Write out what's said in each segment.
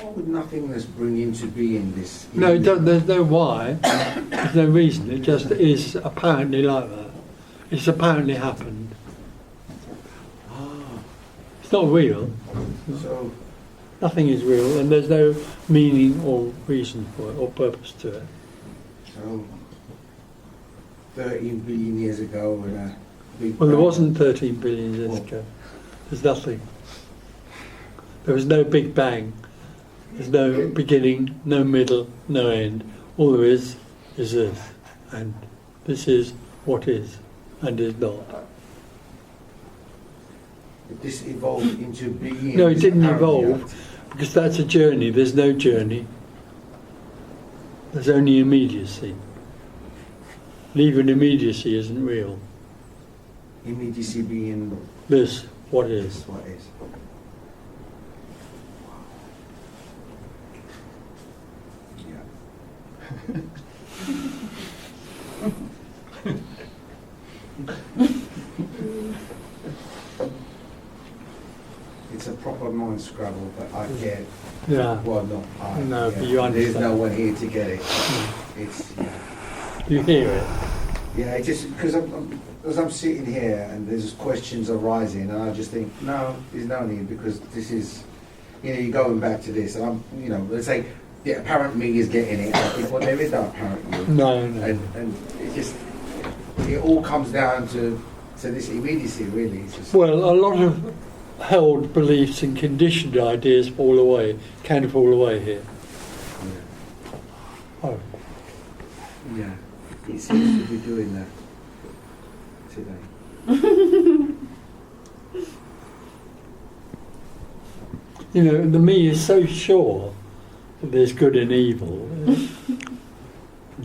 Why would nothingness bring into being this? No, it doesn't, there's no why, there's no reason, it just is apparently like that. It's apparently happened. Ah, It's not real. so Nothing is real, and there's no meaning or reason for it, or purpose to it. so 13 billion years ago, when a big Well, there bang- wasn't 13 billion years ago. There's nothing. There was no Big Bang. There's no beginning, no middle, no end. All there is this. And this is what is and is not. This evolved into being. No, it this didn't apparently evolve, because that's a journey. There's no journey. There's only immediacy. And even immediacy isn't real. immediacy being This, what is. what is. Yeah. It's a proper mind scrabble, but I get. Yeah. Well, not I. No, yeah. but you There's understand. no one here to get it. It's yeah. You hear it. Yeah, it just because as I'm sitting here and there's questions arising, and I just think, no, there's no need, because this is, you're going back to this, and I'm, let's say the apparent me is getting it. I think, well, there is no apparent you. No. And it just, it all comes down to this immediacy, really. It's just, Well, a lot of held beliefs and conditioned ideas can fall away here. Oh. yeah, it seems to be doing that today. The me is so sure that there's good and evil.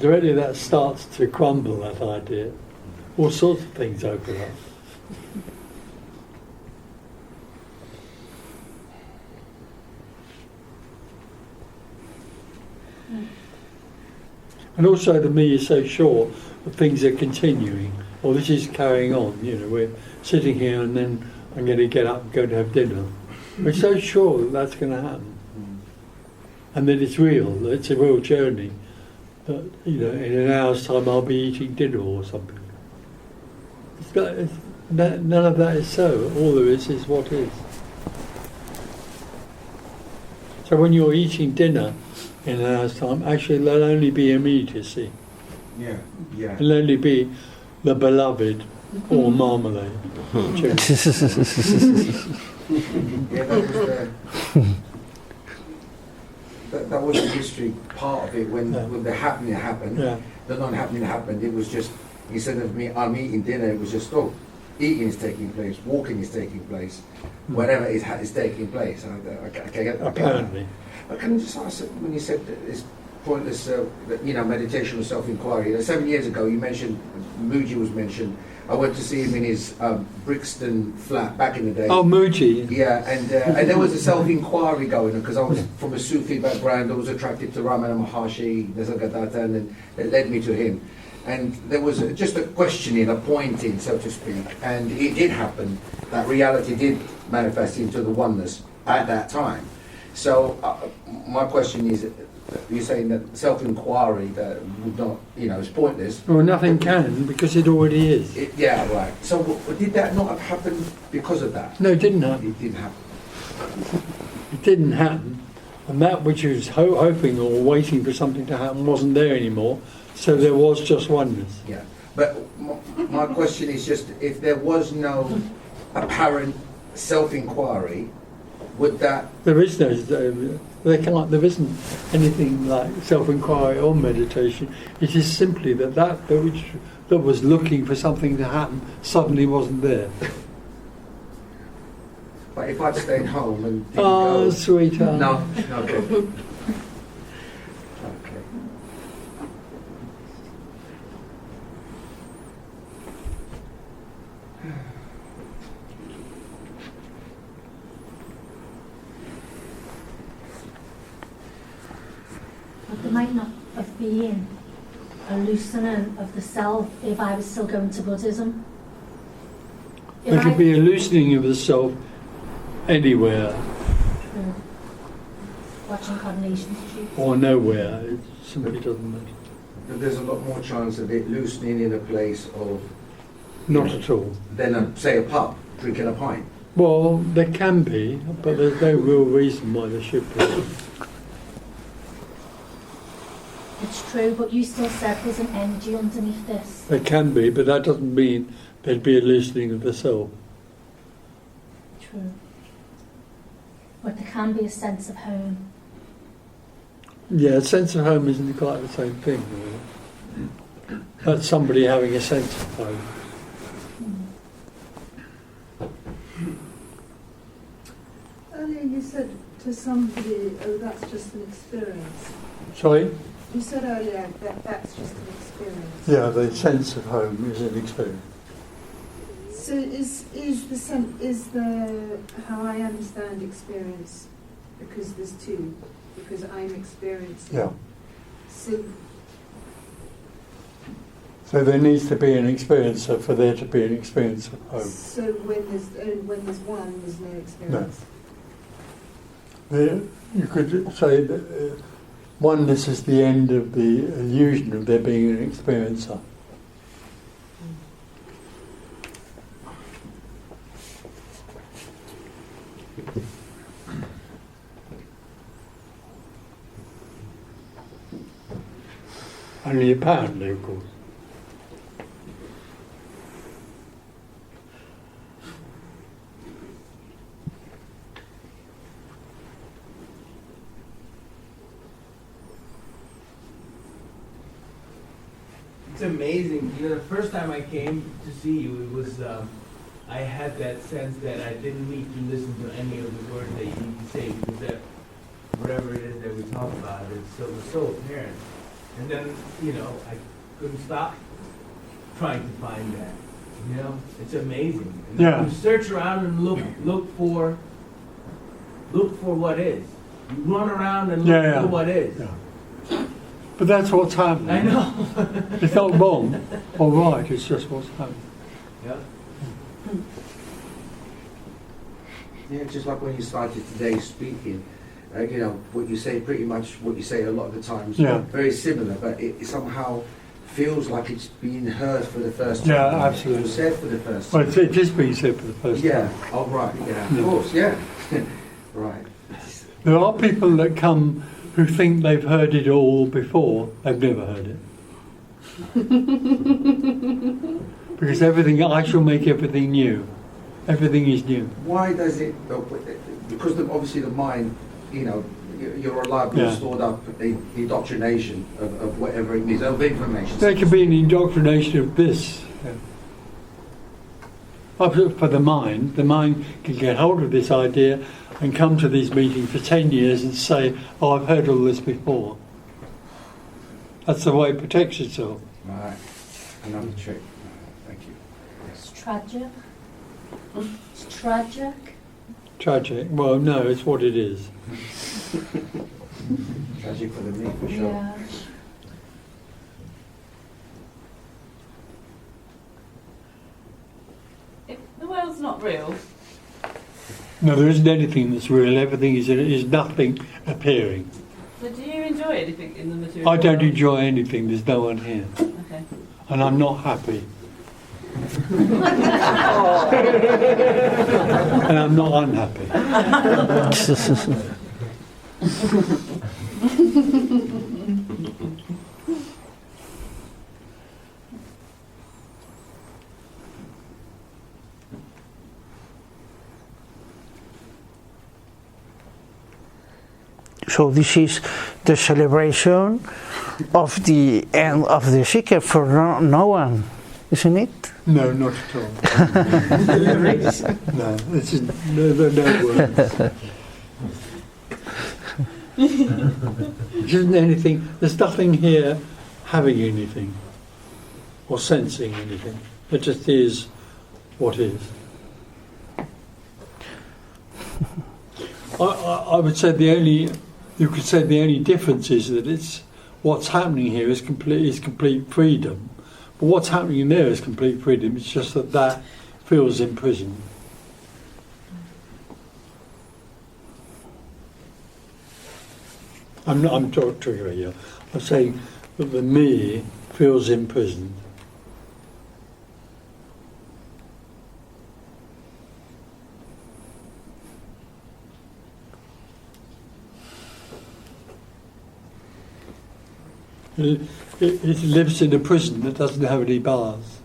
Already that starts to crumble, that idea. All sorts of things open up. And also the me is so sure that things are continuing, or this is carrying on. We're sitting here and then I'm going to get up and go to have dinner. We're so sure that that's going to happen. And that it's real, that it's a real journey. That, in an hour's time I'll be eating dinner or something. None of that is so. All there is what is. So when you're eating dinner in an hour's time, actually there'll only be immediacy. Yeah. It'll only be the beloved or marmalade. Yeah, that was the history part of it when the happening happened. Yeah. The non-happening happened. It was just, instead of I'm eating dinner, it was just, eating is taking place, walking is taking place, whatever is taking place. I get that. Apparently. But can I just ask, when you said that it's pointless, meditation or self-inquiry, 7 years ago you mentioned, Muji was mentioned, I went to see him in his Brixton flat back in the day. Oh, Muji. Yeah, and there was a self-inquiry going on, because I was from a Sufi background. I was attracted to Ramana Maharshi, and then it led me to him. And there was just a questioning, a pointing, so to speak, and it did happen. That reality did manifest into the oneness at that time. So my question is, you're saying that self-inquiry that would not, is pointless. Well, nothing can, because it already is. Yeah, right. So did that not have happened because of that? No, it didn't happen. It didn't happen. It didn't happen. And that which was hoping or waiting for something to happen wasn't there anymore. So there was just oneness. Yeah. But my question is just, if there was no apparent self-inquiry, would that... There is no... There isn't anything like self-inquiry or meditation. It is simply that which was looking for something to happen suddenly wasn't there. But if I'd stayed home and didn't Oh, go... sweetheart. No? Okay. Okay. But there might not have been a loosening of the self if I was still going to Buddhism. There could be a loosening of the self anywhere. watching Coronation Street. or nowhere. It simply doesn't matter. But there's a lot more chance of it loosening in a place of Not at all. than say a pub drinking a pint. Well, there can be, but there's no real reason why there should be. It's true, but you still said there's an energy underneath this. There can be, but that doesn't mean there'd be a loosening of the self. True. But there can be a sense of home. Yeah, a sense of home isn't quite the same thing, really. That's somebody having a sense of home. Earlier you said to somebody, oh, that's just an experience. Sorry? You said earlier that that's just an experience. Yeah, the sense of home is an experience. So is the how I understand experience, because there's two, because I'm experiencing. Yeah. So So there needs to be an experiencer for there to be an experience of home. so when there's one, there's no experience. You could say that oneness is the end of the illusion of there being an experiencer. Only apparently, of course. It's amazing. You know, the first time I came to see you, it was, I had that sense that I didn't need to listen to any of the words that you need to say, because that, whatever it is that we talk about, it was so apparent. And then, you know, I couldn't stop trying to find that. You know, it's amazing. And Yeah. you search around and look for what is. You run around and look for what is. Yeah. But that's what's happening. I know. It's not wrong or right, it's just what's happening. Yeah. Yeah, just like when you started today speaking, you know, what you say, pretty much what you say a lot of the times, Yeah. very similar, but it somehow feels like it's being heard for the first time. Yeah, absolutely. Said for the first Well, time. it is being said for the first Yeah, time. oh right, yeah, Yeah. of course, yeah. Right. There are people that come who think they've heard it all before. They've never heard it. Because I shall make everything new. Everything is new. Why does it, because obviously the mind, you know, you're reliable, Yeah. stored up the indoctrination of whatever it means, of information. There can be an indoctrination of this. For the mind can get hold of this idea and come to these meetings for 10 years and say, oh, I've heard all this before. That's the way it protects itself. Right, another trick. Thank you. It's tragic. It's tragic. Tragic. Well, no, it's what it is. Tragic for the me, for sure. Yeah. If the world's not real, No, there isn't anything that's real. Everything is nothing appearing. so do you enjoy anything in the material I don't world? enjoy anything. There's no one here. Okay. And I'm not happy. And I'm not unhappy. So this is the celebration of the end of the secret for no one, isn't it? No, not at all. No, this is no words. There isn't anything. There's nothing here having anything or sensing anything. It just is what is. I would say you could say the only difference is that it's what's happening here is complete freedom. But what's happening in there is complete freedom. It's just that feels imprisoned. I'm talking about you. I'm saying that the me feels imprisoned. It lives in a prison that doesn't have any bars.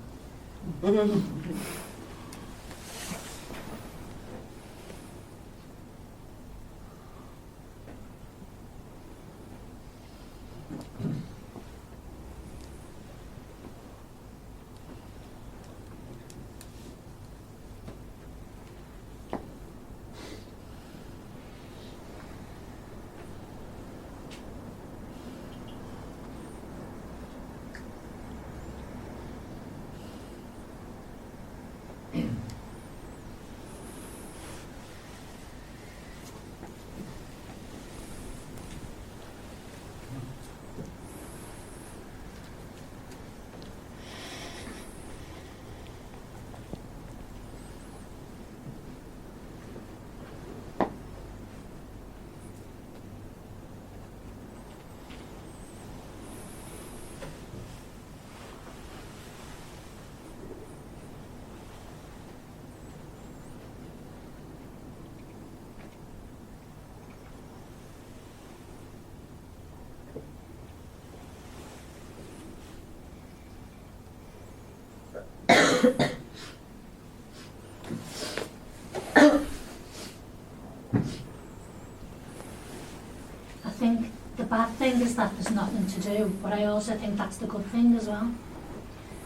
I think the bad thing is that there's nothing to do, but I also think that's the good thing as well.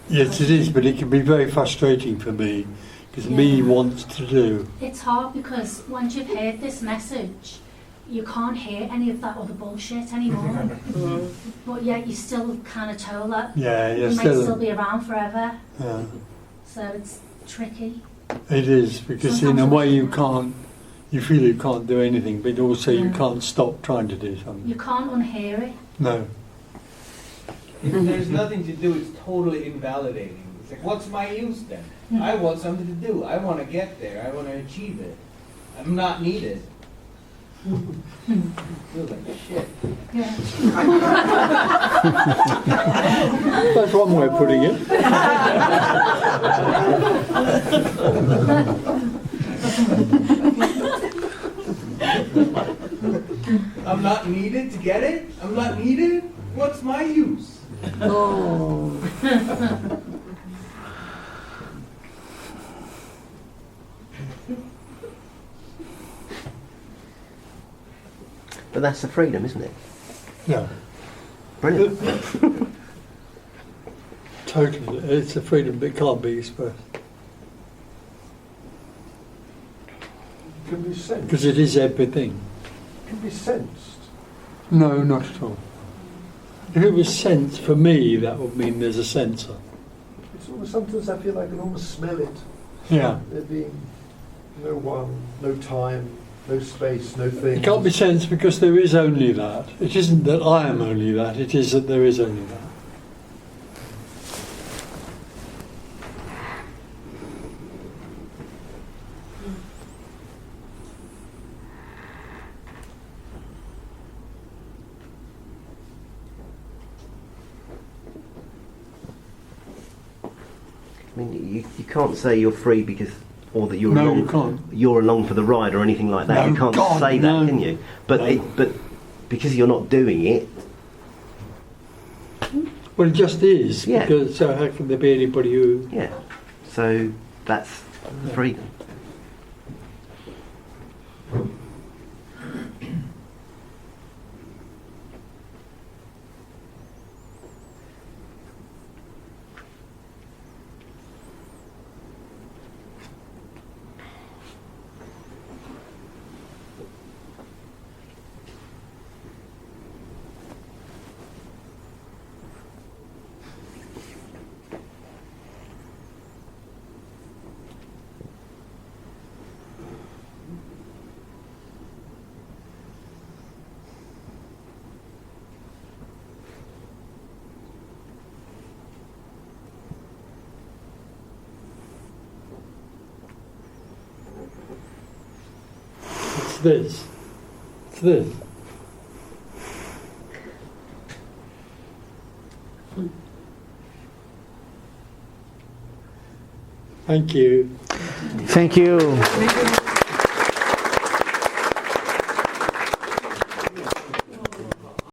Yes, it is, but it can be very frustrating for me because me wants to do. It's hard because once you've heard this message, you can't hear any of that other bullshit anymore. But yet you're still kind of told that you might still be around forever. Yeah. So it's tricky. It is, because Sometimes in a way you feel you can't do anything, but also you can't stop trying to do something. You can't unhear it. No. If there's nothing to do, it's totally invalidating. It's like, what's my use then? I want something to do. I want to get there. I want to achieve it. I'm not needed. Feels like shit. Yeah. That's one way of putting it. I'm not needed to get it? I'm not needed? What's my use? Oh. But that's the freedom, isn't it? Yeah. Brilliant. Totally. It's a freedom that can't be expressed. Can be sensed. Because it is everything. Can be sensed. No, not at all. If it was sense, for me, that would mean there's a sensor. It's almost, sometimes I feel I can almost smell it. Yeah. There being no one, no time, no space, no thing. It can't be sensed because there is only that. It isn't that I am only that, it is that there is only that. I mean, you can't say you're free because, or that you're No, along, you can't. you're along for the ride or anything like that. No, you can't God, say that, no. can you? But No. but because you're not doing it, Well, it just is. Yeah. Because so how can there be anybody who... yeah. So that's freedom. It's this. It's this. Thank you. Thank you. Maybe